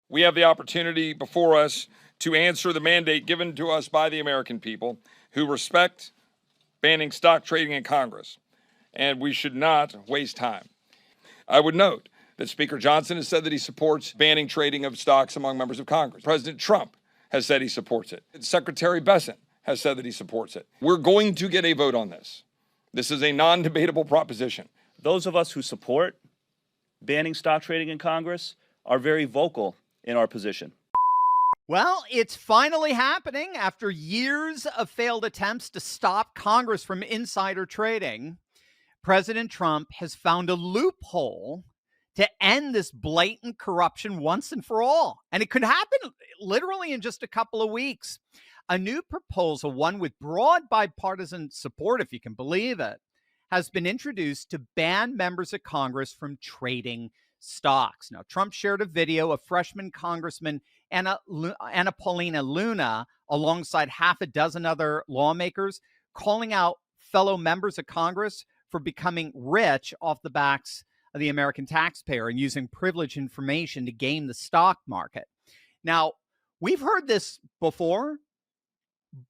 We have the opportunity before us to answer the mandate given to us by the American people who respect banning stock trading in Congress, and we should not waste time. I would note that Speaker Johnson has said that he supports banning trading of stocks among members of Congress. President Trump has said he supports it. Secretary Bessent has said that he supports it. We're going to get a vote on this. This is a non-debatable proposition. Those of us who support banning stock trading in Congress are very vocal in our position. Well, it's finally happening after years of failed attempts to stop Congress from insider trading. President Trump has found a loophole to end this blatant corruption once and for all. And it could happen literally in just a couple of weeks. A new proposal, one with broad bipartisan support, if you can believe it, has been introduced to ban members of Congress from trading stocks. Now, Trump shared a video of freshman Congressman Anna Paulina Luna alongside half a dozen other lawmakers calling out fellow members of Congress for becoming rich off the backs of the American taxpayer and using privileged information to game the stock market. Now, we've heard this before,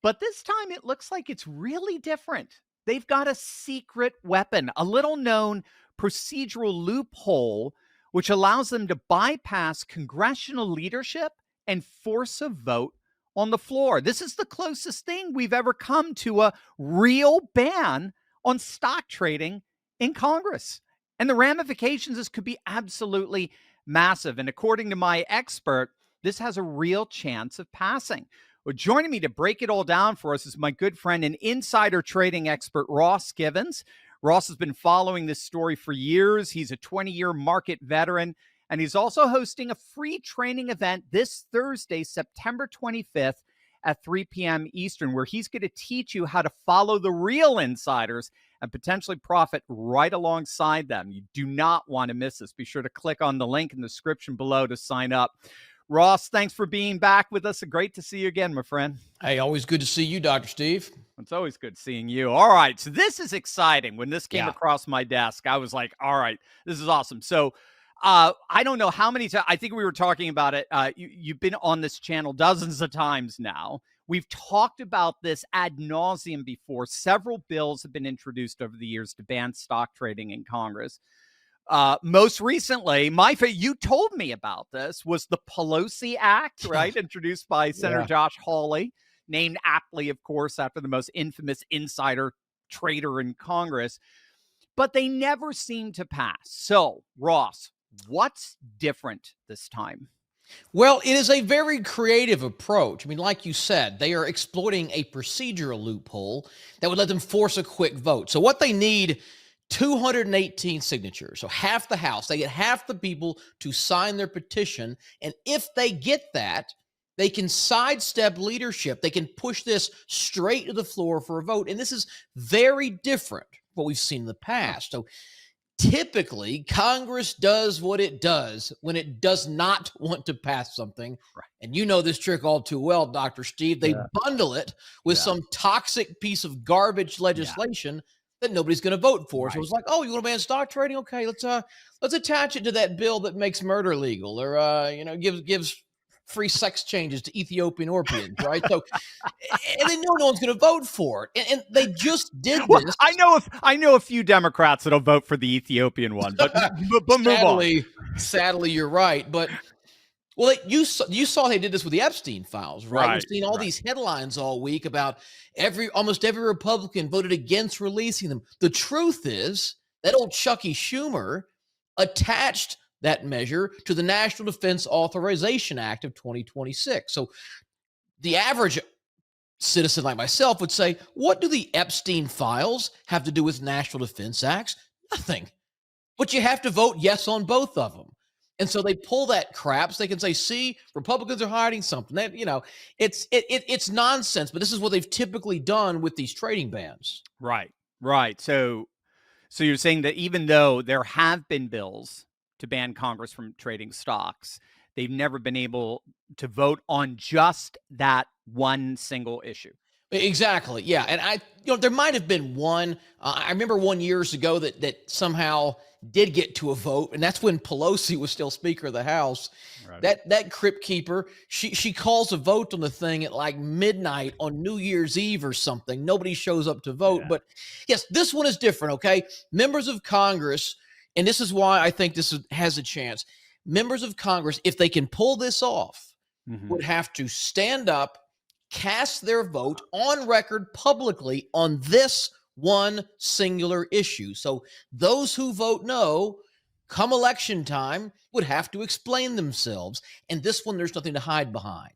but this time it looks like it's really different. They've got a secret weapon, a little known procedural loophole, which allows them to bypass congressional leadership and force a vote on the floor. This is the closest thing we've ever come to a real ban on stock trading in Congress. And the ramifications of this could be absolutely massive. And according to my expert, this has a real chance of passing. Well, joining me to break it all down for us is my good friend and insider trading expert, Ross Givens. Ross has been following this story for years. He's a 20-year market veteran, and he's also hosting a free training event this Thursday, September 25th at 3 p.m. Eastern, where he's going to teach you how to follow the real insiders and potentially profit right alongside them. You do not want to miss this. Be sure to click on the link in the description below to sign up. Ross, thanks for being back with us. Great to see you again, my friend. Hey, always good to see you, Dr. Steve. It's always good seeing you. All right, so this is exciting. When this came across my desk, I was like, all right, this is awesome. So I don't know how many times, I think we were talking about it. You've been on this channel dozens of times now. We've talked about this ad nauseum before. Several bills have been introduced over the years to ban stock trading in Congress. Most recently, you told me about this, was the Pelosi Act, right? Introduced by Senator Josh Hawley, named aptly, of course, after the most infamous insider trader in Congress. But they never seem to pass. So, Ross, what's different this time? Well, it is a very creative approach. I mean, like you said, they are exploiting a procedural loophole that would let them force a quick vote. So what they need, 218 signatures. So half the House, they get half the people to sign their petition. And if they get that, they can sidestep leadership. They can push this straight to the floor for a vote. And this is very different from what we've seen in the past. So typically, Congress does what it does when it does not want to pass something. Right. And you know this trick all too well, Dr. Steve. They bundle it with some toxic piece of garbage legislation that nobody's going to vote for. Right. So it's like, oh, you want to ban stock trading? Okay, let's attach it to that bill that makes murder legal, or gives free sex changes to Ethiopian orphans, right? So, and they know no one's going to vote for it, and they just did this. Well, I know a few Democrats that'll vote for the Ethiopian one, but move on. Sadly, you're right. But well, you saw they did this with the Epstein files, right? We've seen all these headlines all week about almost every Republican voted against releasing them. The truth is that old Chucky Schumer attached that measure to the National Defense Authorization Act of 2026. So the average citizen like myself would say, what do the Epstein files have to do with national defense acts? Nothing. But you have to vote yes on both of them. And so they pull that crap so they can say, see, Republicans are hiding something. That, it's nonsense, but this is what they've typically done with these trading bans. Right. So you're saying that even though there have been bills to ban Congress from trading stocks, they've never been able to vote on just that one single issue. Exactly. Yeah. And there might have been one. I remember one years ago that somehow did get to a vote, and that's when Pelosi was still Speaker of the House. Right. That crypt keeper, she calls a vote on the thing at like midnight on New Year's Eve or something. Nobody shows up to vote. Yeah. But yes, this one is different. Okay, members of Congress, and this is why I think has a chance. Members of Congress, if they can pull this off, would have to stand up, cast their vote on record publicly on this one singular issue. So those who vote no, come election time, would have to explain themselves. And this one, there's nothing to hide behind.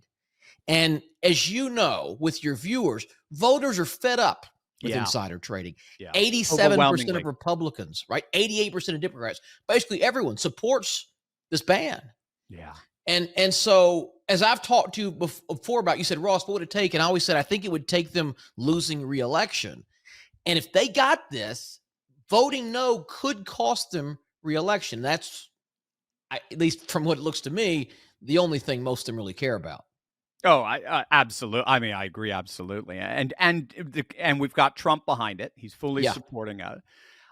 And as you know, with your viewers, voters are fed up with insider trading. Yeah. 87% of Republicans, right? 88% of Democrats, basically everyone supports this ban. Yeah. And so, as I've talked to you before about, you said, Ross, what would it take? And I always said, I think it would take them losing re-election. And if they got this, voting no could cost them re-election. That's, at least from what it looks to me, the only thing most of them really care about. Oh, I absolutely. I mean, I agree absolutely. And we've got Trump behind it. He's fully supporting it.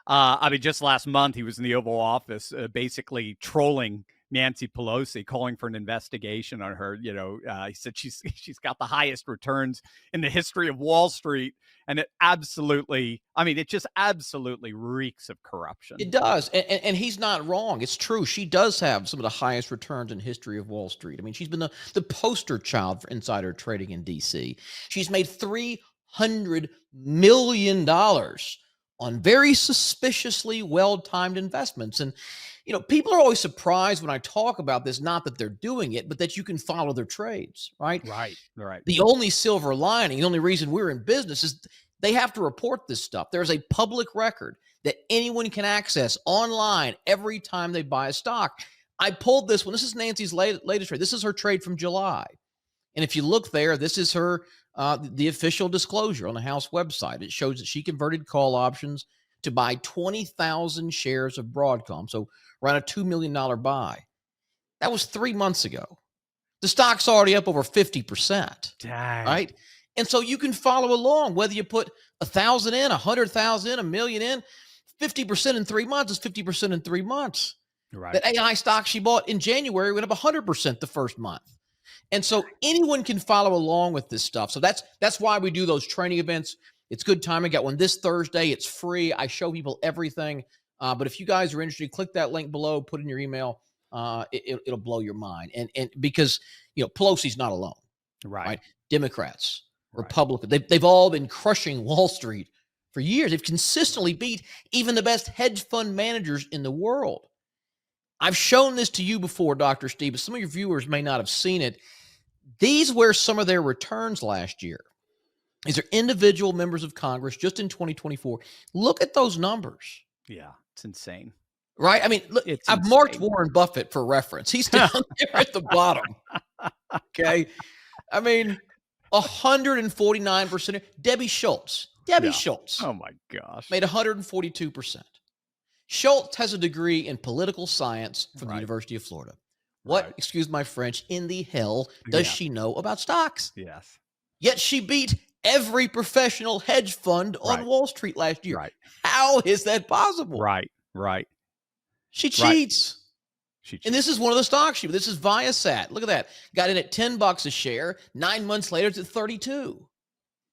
I mean, just last month he was in the Oval Office, basically trolling Nancy Pelosi, calling for an investigation on her. You know, he said she's got the highest returns in the history of Wall Street, and it just absolutely reeks of corruption. It does, and he's not wrong. It's true. She does have some of the highest returns in history of Wall Street. I mean, she's been the poster child for insider trading in D.C. She's made $300 million on very suspiciously well-timed investments. And, you know, people are always surprised when I talk about this, not that they're doing it, but that you can follow their trades, right? Right. The only silver lining, the only reason we're in business is they have to report this stuff. There's a public record that anyone can access online every time they buy a stock. I pulled this one. This is Nancy's latest trade. This is her trade from July. And if you look there, this is her the official disclosure on the House website. It shows that she converted call options to buy 20,000 shares of Broadcom. So around a $2 million buy. That was 3 months ago. The stock's already up over 50%. Dang. Right? And so you can follow along, whether you put 1,000 in, 100,000 in, $1 million in, 50% in 3 months is 50% in 3 months. Right. That AI stock she bought in January went up 100% the first month. And so anyone can follow along with this stuff. So that's why we do those training events. It's good time. I got one this Thursday. It's free. I show people everything. But if you guys are interested, click that link below, put in your email. It'll blow your mind. And because, you know, Pelosi's not alone. Right? Democrats, Republicans, they've all been crushing Wall Street for years. They've consistently beat even the best hedge fund managers in the world. I've shown this to you before, Dr. Steve, but some of your viewers may not have seen it. These were some of their returns last year. These are individual members of Congress just in 2024. Look at those numbers. Yeah, it's insane. Right? I mean, look, I've marked Warren Buffett for reference. He's down there at the bottom. Okay? I mean, 149%. Debbie Schultz. Schultz. Oh, my gosh. Made 142%. Schultz has a degree in political science from the University of Florida. What, excuse my French, in the hell does she know about stocks? Yes. Yet she beat every professional hedge fund on Wall Street last year. How is that possible? She cheats. And this is one of the stocks. This is Viasat. Look at that. Got in at $10 a share. 9 months later, it's at 32.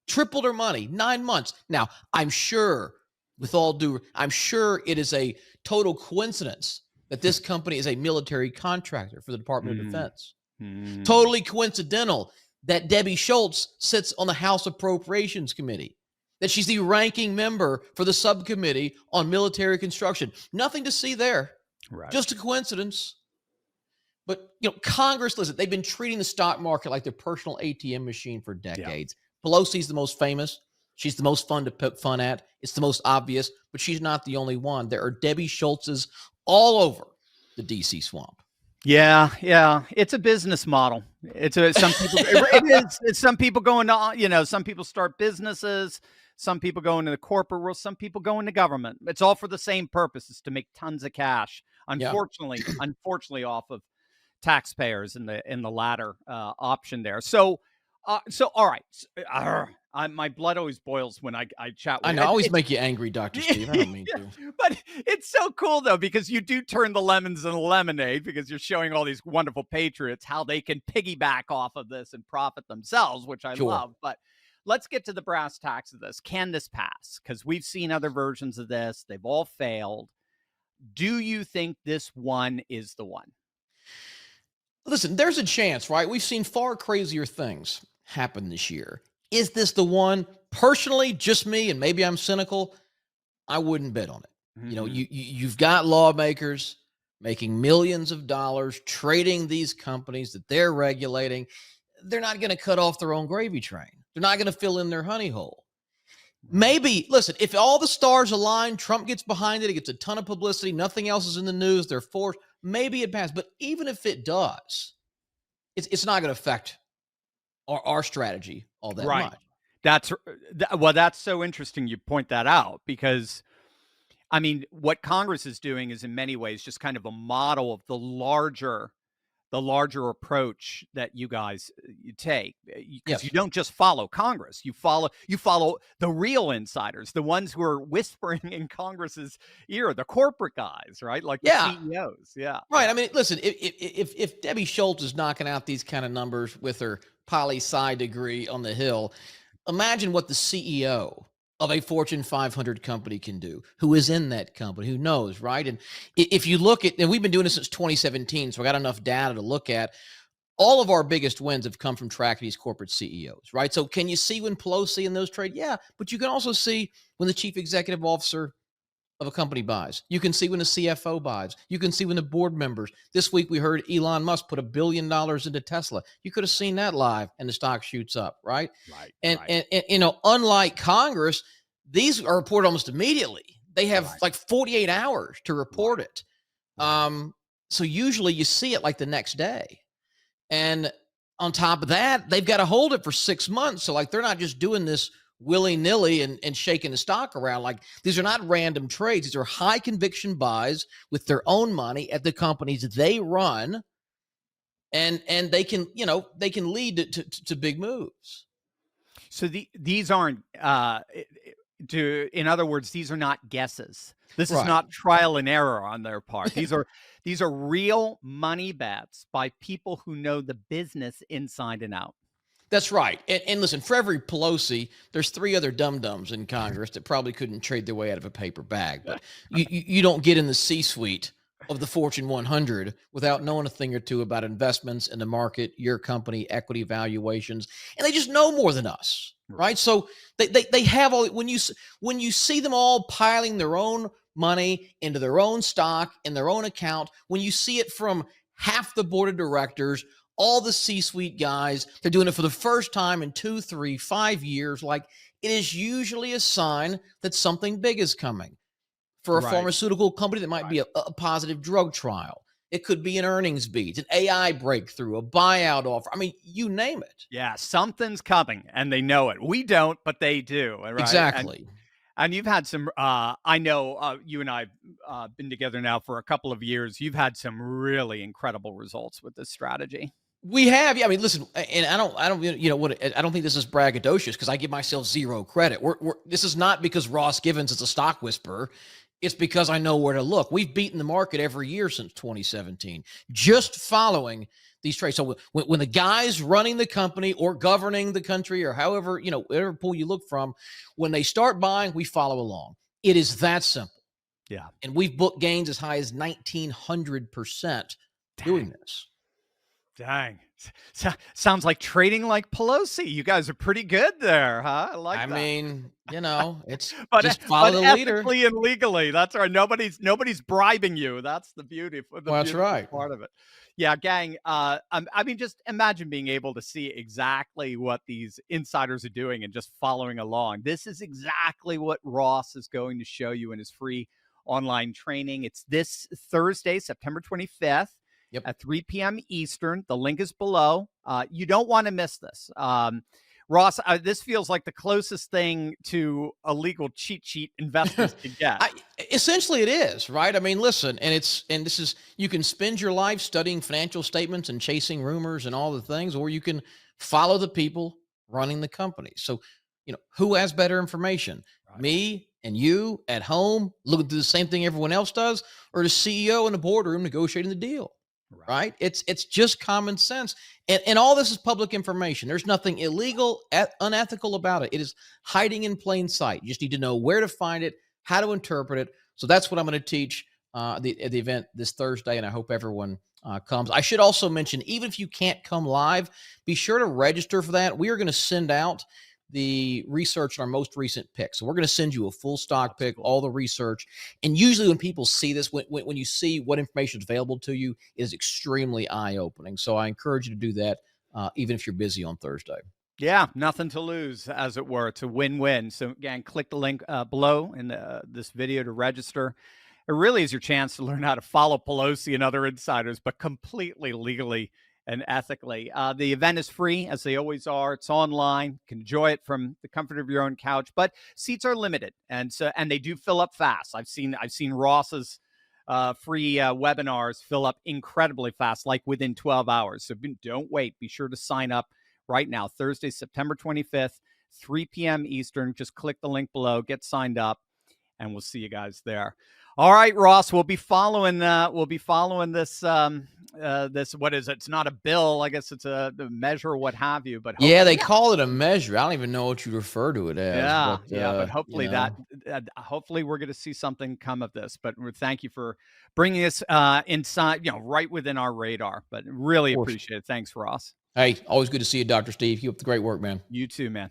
Tripled her money. 9 months. Now, I'm sure, with all due, I'm sure it is a total coincidence that this company is a military contractor for the Department of Defense. Totally coincidental that Debbie Schultz sits on the House Appropriations Committee, that she's the ranking member for the subcommittee on military construction. Nothing to see there. Just a coincidence. But, you know, Congress, listen, they've been treating the stock market like their personal ATM machine for decades. Pelosi's the most famous. She's the most fun to put fun at. It's the most obvious, but she's not the only one. There are Debbie Schultzes all over the DC swamp. Yeah. It's a business model. It is. It's some people going to, you know, some people start businesses, some people go into the corporate world, some people go into government. It's all for the same purpose. It's to make tons of cash. Unfortunately, off of taxpayers in the latter option there. So all right. My blood always boils when I chat with I you. know, I always make you angry, Dr. Steve. I don't mean Yeah, to. but it's so cool though, because you do turn the lemons into lemonade, because you're showing all these wonderful patriots how they can piggyback off of this and profit themselves, which I Sure. love. But let's get to the brass tacks of this. Can this pass? Because we've seen other versions of this. They've all failed. Do you think this one is the one? Listen, there's a chance, right? We've seen far crazier things happen this year. Is this the one? Personally, just me, and maybe I'm cynical, I wouldn't bet on it. You know, you've got lawmakers making millions of dollars trading these companies that they're regulating. They're not going to cut off their own gravy train. They're not going to fill in their honey hole. Maybe, listen, if all the stars align, Trump gets behind it, it gets a ton of publicity, nothing else is in the news, they're forced, maybe it passes. But even if it does, it's not going to affect our strategy all that Right. much. That's so interesting you point that out, because I mean, what Congress is doing is in many ways just kind of a model of the larger approach that you guys you take, because Yes. you don't just follow Congress, you follow the real insiders, the ones who are whispering in Congress's ear, the corporate guys, right? Like the Yeah. CEOs. Yeah. Right. I mean, listen, if Debbie Schultz is knocking out these kind of numbers with her poli-sci degree on the Hill, imagine what the CEO of a Fortune 500 company can do, who is in that company, who knows, right? And if you look at, and we've been doing this since 2017, so I got enough data to look at, all of our biggest wins have come from tracking these corporate CEOs, right? So can you see when Pelosi and those trade? Yeah, but you can also see when the chief executive officer of a company buys. You can see when the CFO buys. You can see when the board members. This week we heard Elon Musk put $1 billion into Tesla. You could have seen that live, and the stock shoots up, right? Right. And you know, unlike Congress, these are reported almost immediately. They have like 48 hours to report it. So usually you see it like the next day. And on top of that, they've got to hold it for 6 months. So like they're not just doing this willy-nilly and shaking the stock around. Like these are not random trades. These are high conviction buys with their own money at the companies they run. And they can, you know, they can lead to big moves. So these aren't in other words, these are not guesses. This is not trial and error on their part. These are real money bets by people who know the business inside and out. That's right. And listen, for every Pelosi, there's 3 other dum-dums in Congress that probably couldn't trade their way out of a paper bag. But you don't get in the C-suite of the Fortune 100 without knowing a thing or two about investments in the market, your company, equity valuations, and they just know more than us, right? So they have all. When you see them all piling their own money into their own stock in their own account, when you see it from half the board of directors, all the C-suite guys, they're doing it for the first time in 2, 3, 5 years. Like it is usually a sign that something big is coming. For a pharmaceutical company, that might be a positive drug trial. It could be an earnings beat, an AI breakthrough, a buyout offer. I mean, you name it. Yeah, something's coming, and they know it. We don't, but they do. Right? Exactly. And you've had some, I know you and I have been together now for a couple of years. You've had some really incredible results with this strategy. We have, yeah. I mean, listen, and I don't, you know what? I don't think this is braggadocious because I give myself zero credit. This is not because Ross Givens is a stock whisperer. It's because I know where to look. We've beaten the market every year since 2017, just following these trades. So when the guys running the company or governing the country or however, you know, whatever pool you look from, when they start buying, we follow along. It is that simple. Yeah. And we've booked gains as high as 1,900% doing this. Dang. Sounds like trading like Pelosi. You guys are pretty good there, huh? I like that. I mean, you know, it's but, just follow the leader. Ethically and legally. That's right. Nobody's bribing you. That's the beauty. That's right. Part of it. Yeah, gang. I mean, just imagine being able to see exactly what these insiders are doing and just following along. This is exactly what Ross is going to show you in his free online training. It's this Thursday, September 25th. Yep. At 3 p.m. Eastern. The link is below. You don't want to miss this. Ross, this feels like the closest thing to a legal cheat sheet investors can get. Essentially, it is, right? I mean, listen, and this is, you can spend your life studying financial statements and chasing rumors and all the things, or you can follow the people running the company. So, who has better information? Right. Me and you at home looking through the same thing everyone else does, or the CEO in the boardroom negotiating the deal? Right? It's just common sense. And all this is public information. There's nothing illegal, unethical about it. It is hiding in plain sight. You just need to know where to find it, how to interpret it. So that's what I'm going to teach at the event this Thursday, and I hope everyone comes. I should also mention, even if you can't come live, be sure to register for that. We are going to send out the research on our most recent pick. So we're going to send you a full stock pick, all the research. And usually when people see this, when you see what information is available to you, it is extremely eye-opening. So I encourage you to do that, even if you're busy on Thursday. Yeah, nothing to lose, as it were. It's a win-win. So again, click the link below in this video to register. It really is your chance to learn how to follow Pelosi and other insiders, but completely legally and ethically. The event is free, as they always are. It's online. You can enjoy it from the comfort of your own couch, but seats are limited, and they do fill up fast. I've seen Ross's free webinars fill up incredibly fast, like within 12 hours. So don't wait. Be sure to sign up right now. Thursday, September 25th, 3 p.m. Eastern. Just click the link below, get signed up, and we'll see you guys there. All right, Ross, we'll be following this. This, what is it? It's not a bill. I guess it's a measure, what have you. But yeah, they call it a measure. I don't even know what you refer to it as. But hopefully hopefully we're going to see something come of this. But thank you for bringing us inside, right within our radar. But really appreciate it. Thanks, Ross. Hey, always good to see you, Dr. Steve. Keep up the great work, man. You too, man.